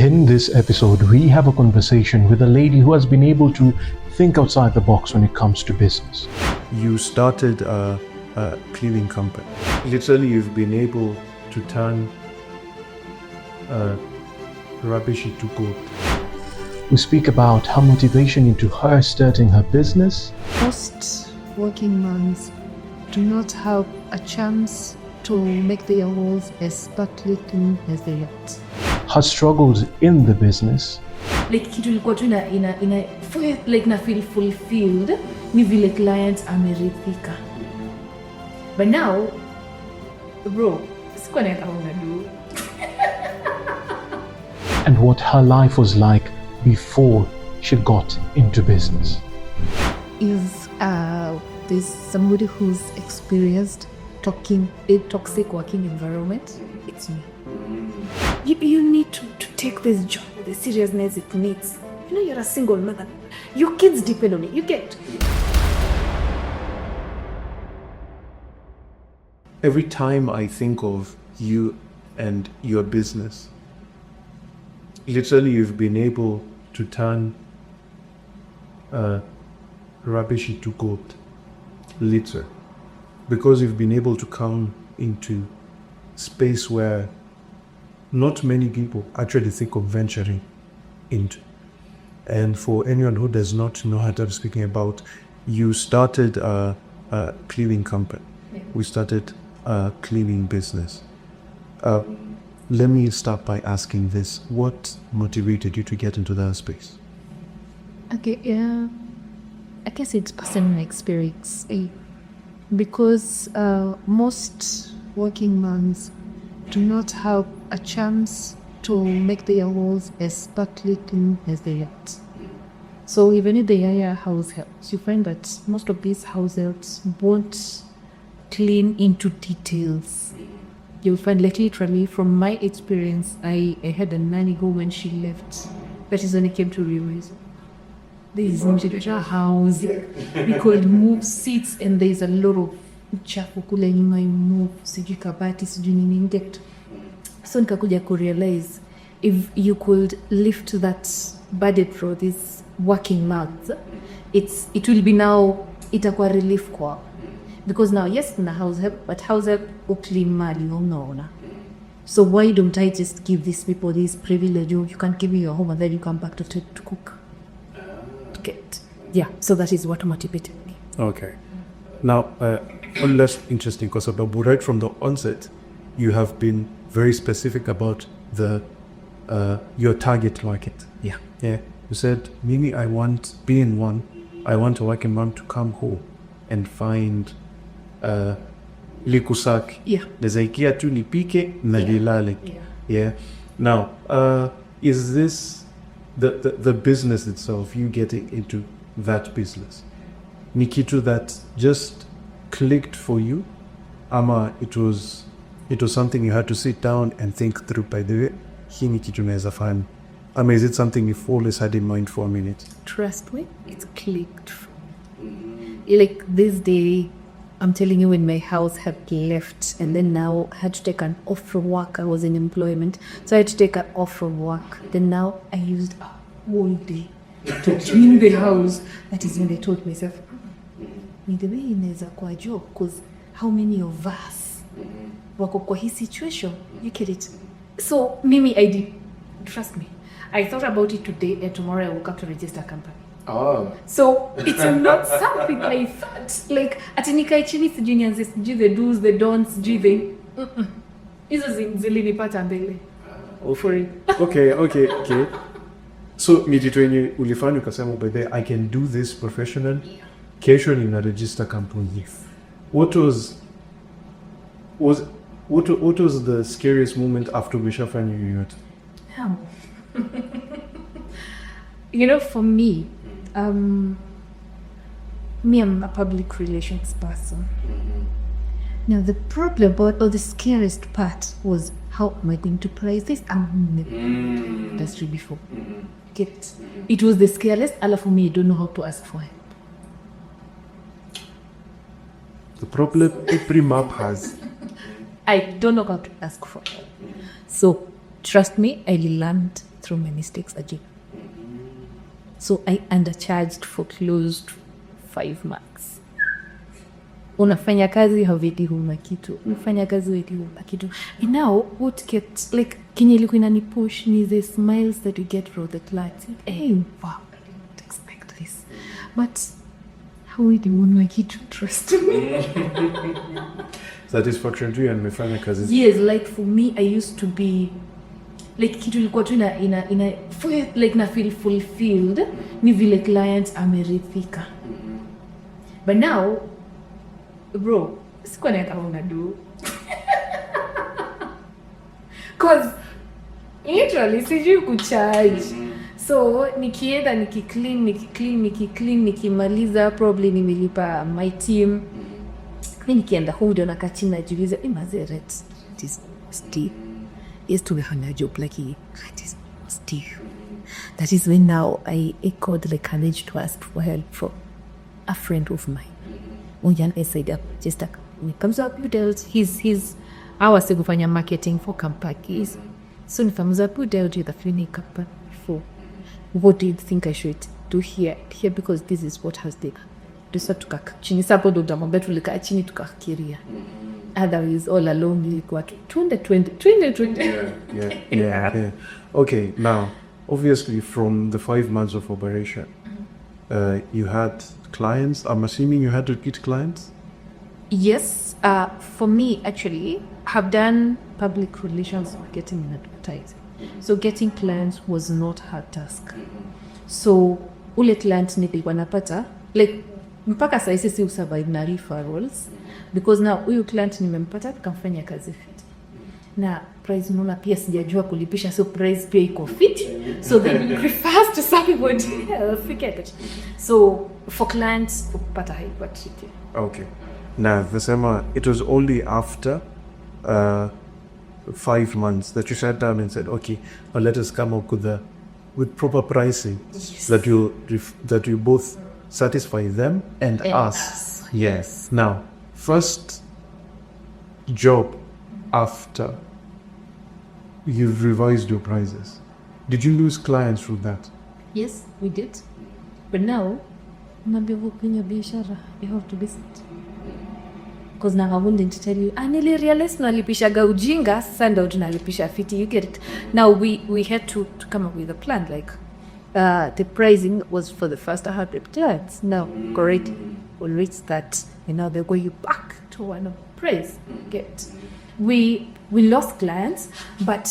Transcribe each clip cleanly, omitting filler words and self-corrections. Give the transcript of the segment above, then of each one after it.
In this episode, we have a conversation with a lady who has been able to think outside the box when it comes to business. You started a cleaning company. Literally, you've been able to turn rubbish into gold. We speak about her motivation into her starting her business. Most working moms do not have a chance to make their roles as sparkly clean as they want. Her struggles in the business. Like kitu ilikuwa tu ina like na feel fulfilled ni vile client ameridhika. But now bro, sikuwa na kama unadu. And what her life was like before she got into business. Is there's somebody who's experienced a toxic working environment? It's me. You need to take this job with the seriousness it needs. You know, you're a single mother. Your kids depend on it. You get. Every time I think of you and your business, literally you've been able to turn rubbish into gold. Literally. Because you've been able to come into space where not many people actually think of venturing into. And for anyone who does not know what I'm speaking about, you started a cleaning company. Yeah. We started a cleaning business. Let me start by asking this. What motivated you to get into that space? Okay, yeah. I guess it's personal experience. Because most working moms do not have a chance to make their roles as sparkly clean as they want. So even if they hire house helps, you find that most of these house helps won't clean into details. You'll find, like, literally from my experience, I had a nanny go when she left. That is when I came to realize this is a house. We could move seats and there's a lot of uchafu kule nyuma, move sijui kabati sijui nini inject. So nikakuja kurealize if you could lift that burden for these working moms, it will be now itakuwa relief kwao. Because now, yes, na house help, but house help clean mali unaona. So why don't I just give these people this privilege? You can give me your home and then you come back to cook. Yeah, so that is what motivated me. Okay. Now, less interesting because right from the onset, you have been very specific about your target market. Yeah. Yeah. You said, Mimi, I want a working mom to come home and find likusaki. Yeah. Nezaikia tu nipike na lilale. Yeah. Yeah. Now, is this the business itself, you getting into that business, ni kitu that just clicked for you, ama it was something you had to sit down and think through, by the way, hii ni kitu naweza fanya, ama is it something you've always had in mind for a minute? Trust me, it's clicked. Like this day, I'm telling you, when my house had left and then now I had to take an off from work. I was in employment, so I had to take an off from work. Then now I used a whole day to clean the house. That is when I told myself, ni the way inaweza kwa job, because how many of us wako kwa hii situation? You get it? So Mimi, I did. Trust me. I thought about it today and tomorrow I woke up to register a company. Oh. So it's not something I thought like atinika chini sijui nianze sijui the do's the don'ts sijui the hizo zilinipata mbele. Oh, for it. Okay. So ni kitu yenye ulifanya ukasema, by the I can do this professional. Kesho nina register company. What was the scariest moment after umeshafanya hiyo yote? You know, for me, I'm a public relations person. Now, the problem or the scariest part was, how am I going to price this? I've never been in the industry before. Get it? It was the scariest. For me, I don't know how to ask for help. The problem every map has. I don't know how to ask for help. So, trust me, I learned through my mistakes again. So I undercharged for close to 5 marks. Unafanya kazi haveti huna kitu. Unafanya kazi haveti huna kitu. And now, what kept, like, kenye ilikuwa inanipush ni the smiles that you get from the clients. Hey, wow, I didn't expect this. But how do you want kitu trust me? Satisfaction tu nimefanya kazi. Yes, like for me, I used to be like kitu ilikuwa tu ina like na feel fulfilled ni vile clients amerithika. But now, bro, sikuwa na kama unadu. Cause literally sijui kucharge. So nikienda nikiclean nikimaliza probably nimelipa my team. Nikienda hudo na kachini najiuliza imazeret it is Steve. Yes, to be job like it is Steve. That is when now I echoed the courage to ask for help from a friend of mine. Unjan I said up just like when it comes up you dealt his I was kufanya marketing for Kampakis. So if I'm up you dealt with the clinic up for what do you think I should do here because this is what has the tusa tukachini sapo ndo jambo tulikaa chini tukafikiria. Otherwise all along ilikuwa 2020. Yeah. Okay, now obviously from the 5 months of operation, you had clients. I'm assuming you had to get clients. Yes, for me actually, have done public relations marketing and advertising. So getting clients was not her task. So ule client nilikuwa napata like mpaka sasa si usurvive na referrals because now huyu client nimempata tukamfanya kazi fit. Na price nuna pia sijajua kulipisha so price pia iko fit. So then you prefers to somebody else, forget it. So for clients upata haikuwa tricky. Okay. Now, Vesema, it was only after 5 months that you sat down and said, okay, now let us come up with proper pricing. Yes. that you both satisfy them and us. Yes. Now, first job after you revised your prices, did you lose clients through that? Yes, we did. But now, unaambiwa kwenye biashara, you have to be set. Because now I wouldn't tell you, nilirealize nalipishaga ujinga, sasa ndio tunalipisha fiti, you get it. Now we had to come up with a plan, like the pricing was for the first 100 clients. Now, correct, we'll reach that, and now they're going back to one of price. Get we lost clients, but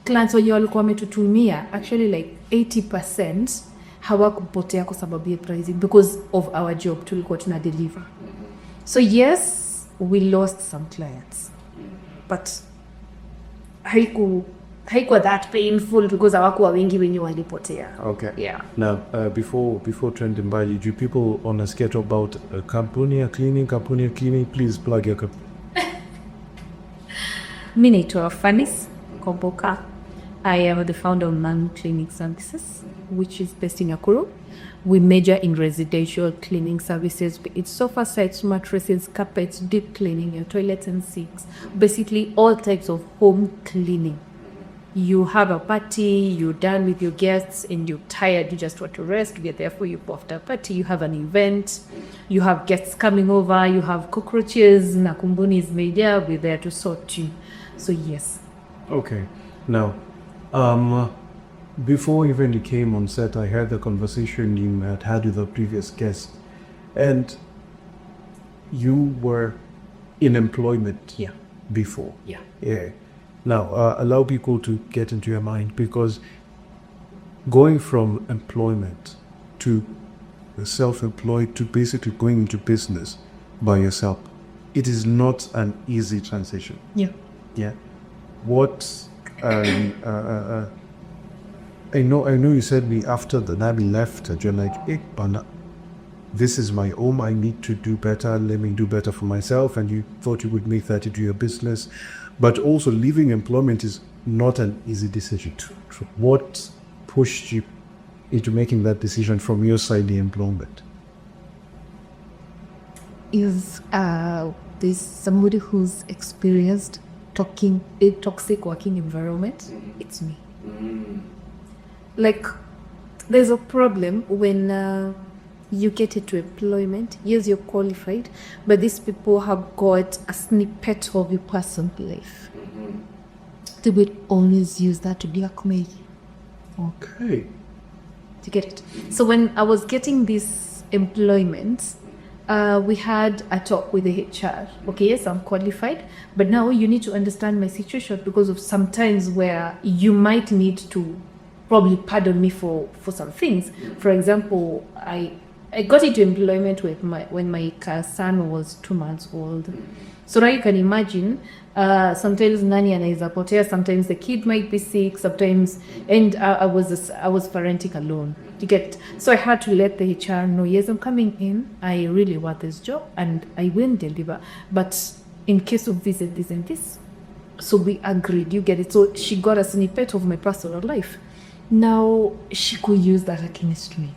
clients wenye walikuwa wametutumia actually like 80% hawakupotea kwa sababu ya pricing because of our job tulikuwa tuna deliver. So yes, we lost some clients, but haikuwa that painful because hawakuwa wengi wenye walipotea. Okay. Yeah. Now, before trending by, do people on a sketch about a company, a cleaning, please plug your company. Mimi naitwa Fanis Komboka. I am the founder of Man Cleaning Services, which is based in Nakuru. We major in residential cleaning services. It's sofa sets, mattresses, carpets, deep cleaning, your toilets and sinks. Basically, all types of home cleaning. You have a party, you're done with your guests, and you're tired, you just want to rest. We are there for you after a party. You have an event, you have guests coming over, you have cockroaches, nakumbuni is made there, we're there to sort you. So, yes. Okay. Now, before even you came on set, I heard the conversation you had with the previous guest, and you were in employment before. Yeah. Now, allow people to get into your mind, because going from employment to self-employed to basically going into business by yourself, it is not an easy transition. Yeah. What I know you said me after the Nabi left, you're like, Bana, this is my home, I need to do better, let me do better for myself, and you thought you would make that into your business. But also leaving employment is not an easy decision. True. What pushed you into making that decision from your side, the employment? Is there's somebody who's experienced a toxic working environment? It's me. like there's a problem when you get into employment. Yes, you're qualified, but these people have got a snippet of your personal life. They would always use that to blackmail you. Okay. To get it. So when I was getting this employment, we had a talk with the HR. Okay, yes, I'm qualified, but now you need to understand my situation because of some times where you might need to probably pardon me for some things. For example, I got into employment with when my son was 2 months old. So now you can imagine, sometimes nani anaweza potea, sometimes the kid might be sick, sometimes, and I was parenting alone. You get it? So I had to let the HR know, yes, I'm coming in, I really want this job and I will deliver, but in case of this and this and this. So we agreed, you get it? So she got a snippet of my personal life. Now she could use that against me.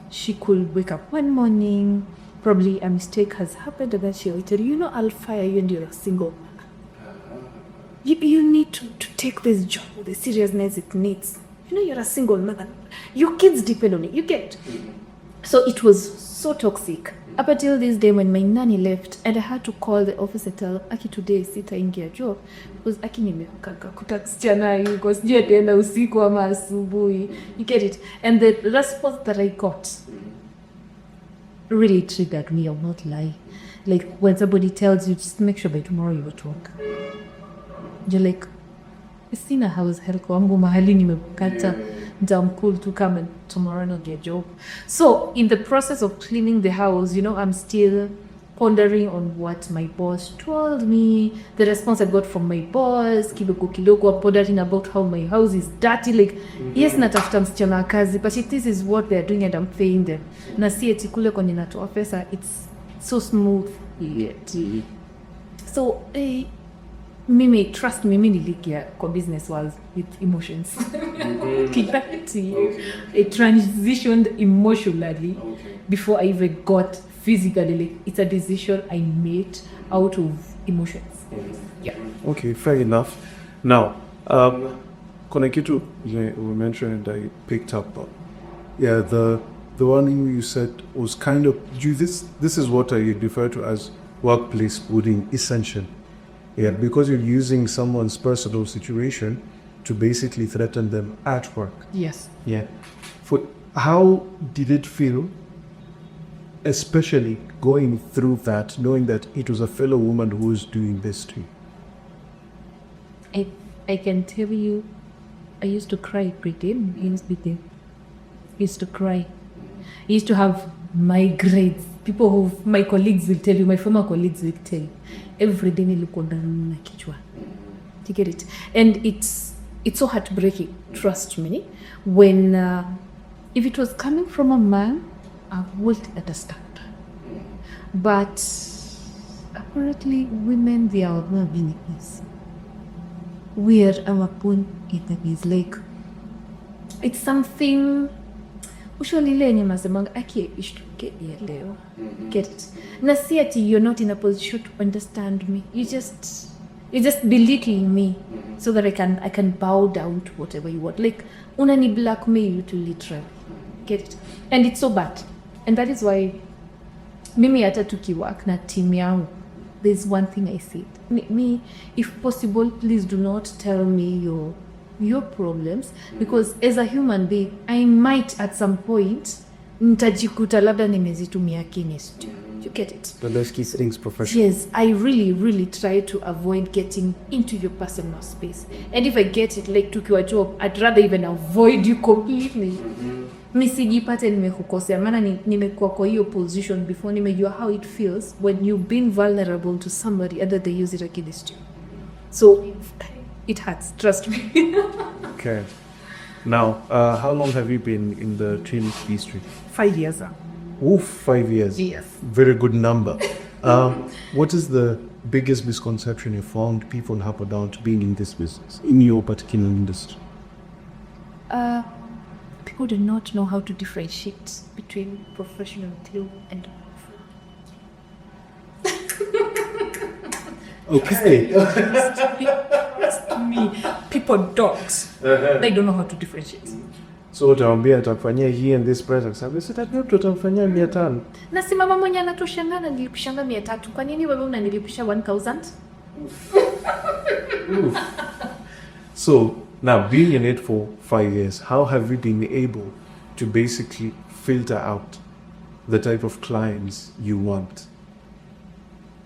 She could wake up one morning, probably a mistake has happened, and then she'll tell you, I'll fire you and you're a single mother. You need to take this job with the seriousness it needs. You're a single mother. Your kids depend on it. You get it? So it was so toxic. Up until this day when my nanny left and I had to call the office and tell Aki today sitaingia job because Aki nimekaka kutaksichana yuko sijui ataenda usiku ama asubuhi. You get it? And the response that I got really triggered me, I'll not lie. Like when somebody tells you, just make sure by tomorrow you at work. You're like, sina house help wangu mahali nimekata. I'm cool to come and tomorrow not get a job. So in the process of cleaning the house, I'm still pondering on what my boss told me, the response I got from my boss, kidogo pondering about how my house is dirty. Like, yes, natafuta msichana kazi, but this is what they're doing and I'm paying them. Na si eti kule kwenye natoa pesa, it's so smooth. So, mimi, trust me, mimi nilikia kwa business was with emotions. It transitioned emotionally before I even got physically. Like, it's a decision I made out of emotions. Yeah. Okay, fair enough. Now, kuna kitu we mentioned and I picked up on. Yeah, the one you said was kind of this is what I refer to as workplace bullying, essentially. Yeah, because you're using someone's personal situation to basically threaten them at work. Yes. Yeah. How did it feel, especially going through that, knowing that it was a fellow woman who was doing this to you? I can tell you, I used to cry every day. I used to cry. I used to have migraines. My colleagues will tell you, my former colleagues will tell you, every day nilikuwa na kichwa. You get it? And it's so heartbreaking, trust me. When, if it was coming from a man, I would understand. But apparently women, they are not being easy. We are our own enemies. Like, it's something usually lenye masemanga aki ishtuke leo. Get it? Na si ati you're not in a position to understand me. You just belittling me so that I can bow down to whatever you want. Like, unani blackmail you to literally. Get it? And it's so bad. And that is why mimi hata tukiwork na team yangu, there's one thing I said. Me, if possible, please do not tell me your problems, because as a human being, I might at some point nitajikuta labda nimezitumia against you. You get it? But let's keep things professional. Yes, I really try to avoid getting into your personal space. And if I get it, like tukiwa job, I'd rather even avoid you completely. Misijipate nimekukosea, maana nimekuwa kwa hiyo position before, nimejua how it feels when you've been vulnerable to somebody and they use it against you. So it hurts, trust me. Okay. Now, how long have you been in the training industry? 5 years. Oof, 5 years. Yes. Very good number. What is the biggest misconception you found people have about being in this business, in your particular industry? People do not know how to differentiate between professional deal and okay. me, people don't. They don't know how to differentiate. So utaambia atakufanyia hii and this price akasema sitaki tutamfanyia 500. Na si mama mwenye anatoshangana nilipishanga 300. Kwa nini wewe unanilipisha 1000? So now being in it for 5 years, how have you been able to basically filter out the type of clients you want?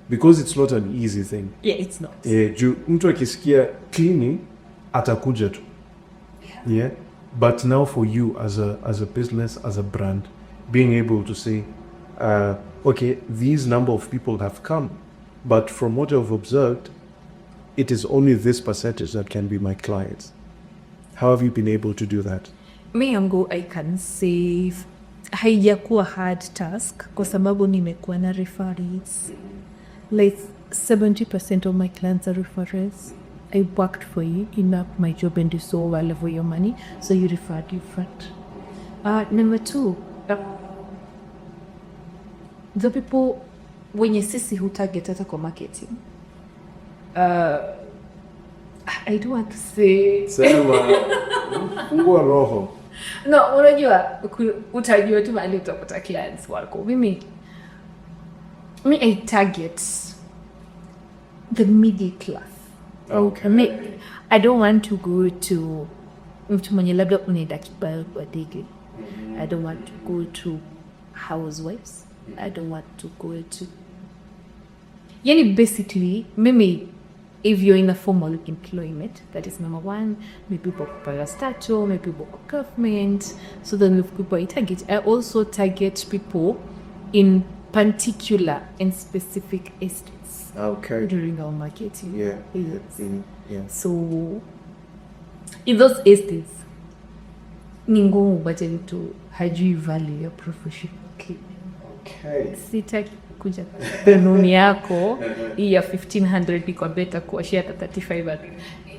Because it's not an easy thing. Yeah, it's not. Juu mtu akisikia cleaning atakuja tu. Yeah. But now for you as a business, as a brand, being able to say, okay, these number of people have come, but from what I've observed, it is only this percentage that can be my clients. How have you been able to do that? Me yangu I can say haijakuwa hard task kwa sababu nimekuwa na referrals. Like 70% of my clients are referrals. I worked for you, enough my job and you so well for your money, so you referred. Number 2, the people wenye sisi hutarget hata kwa marketing. I don't want to say. Fungua roho. No, unajua utajua tu mahali utapata clients wako. Me I target the middle class. Okay. I don't want to go to mtu mwenye labda unaenda kibao kwa dege. I don't want to go to housewives. I don't want to go to yani basically mimi if you're in a formal employment, that is number 1. Maybe people parastatal, maybe people government. So then with people I target. I also target people in particular and specific estates. Okay. During our marketing. Yeah. Yes. Yeah. So in those estates, ni ngumu upate mtu hajui value ya profession. Okay. Sitaki kuja kanuni yako hii ya 1500 iko better kuashia 3500.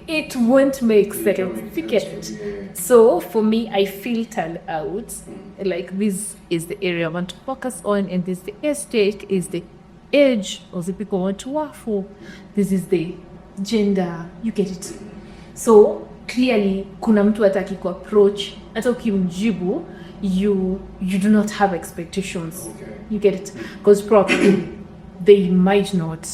It won't make sense. So for me, I filtered out like this is the area I want to focus on, and this the estate is the age of the people I want to work for. This is the gender. You get it. So clearly, kuna mtu ataki ku approach hata ukimjibu you do not have expectations. Okay. You get it? Because probably they might not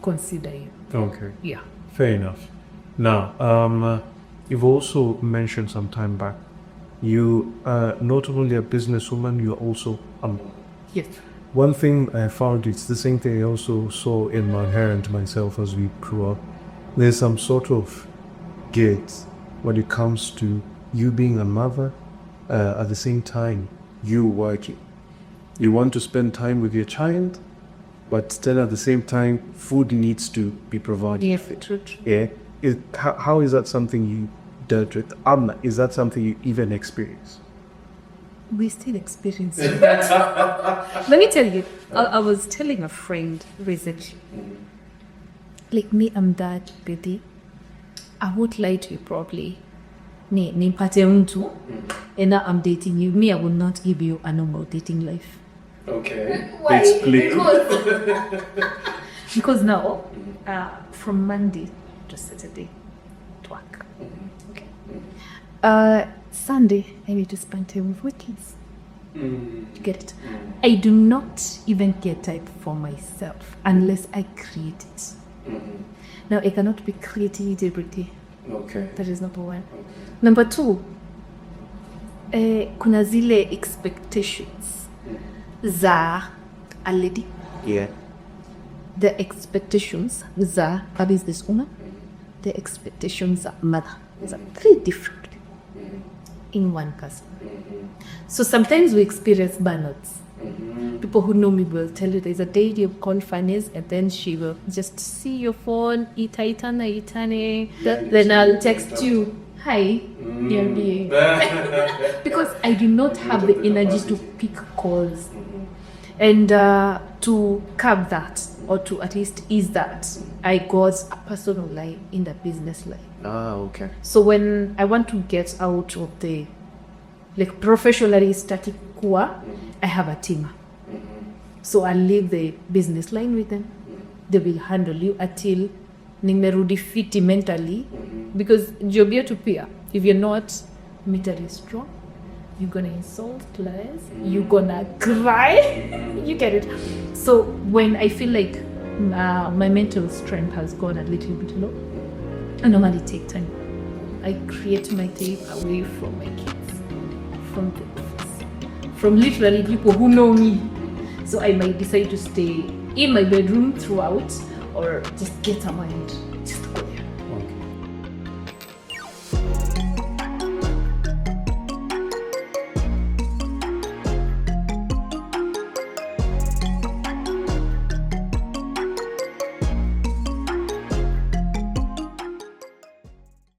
consider you. Okay. Yeah. Fair enough. Now, you've also mentioned some time back, you not only a businesswoman, you're also a mom. Yes. One thing I found, it's the same thing I also saw in my hair and myself as we grew up. There's some sort of guilt when it comes to you being a mother, at the same time you working. You want to spend time with your child, but still at the same time food needs to be provided. Yeah, true. Yeah. How is that something you dealt with? Is that something you even experience? We still experience that. Let me tell you, I was telling a friend recently, like me, I'm that busy. I won't lie to you probably. Nimpate mtu, and now I'm dating you. Me, I will not give you a normal dating life. Okay. Why? Explain. Because now, from Monday to Saturday, at work. Okay. Sunday, I need to spend time with weekends. You get it? I do not even get time for myself unless I create it. Now, I cannot be creating it every day. Okay. That is number 1. Number 2, kuna zile expectations za a lady. Yeah. The expectations za a businesswoman. The expectations za mother. Are 3 different in one person. So sometimes we experience burnouts. People who know me will tell you there's a day you call Fanny's and then she will just see your phone, itane. Then I'll text you, hi, niambie. Because I do not have the energy to pick calls. And to curb that, or to at least ease that, I got a personal life in the business life. Okay. So when I want to get out of the like professionally static kuwa, I have a team. So I leave the business line with them. They will handle you until nimerudi fiti mentally, because job yetu pia, if you're not mentally strong, you're gonna insult clients, you're gonna cry. You get it? So when I feel like my mental strength has gone a little bit low, I normally take time. I create my time away from my kids, from the office, from literally people who know me. So I might decide to stay in my bedroom throughout, or just get a mind, just go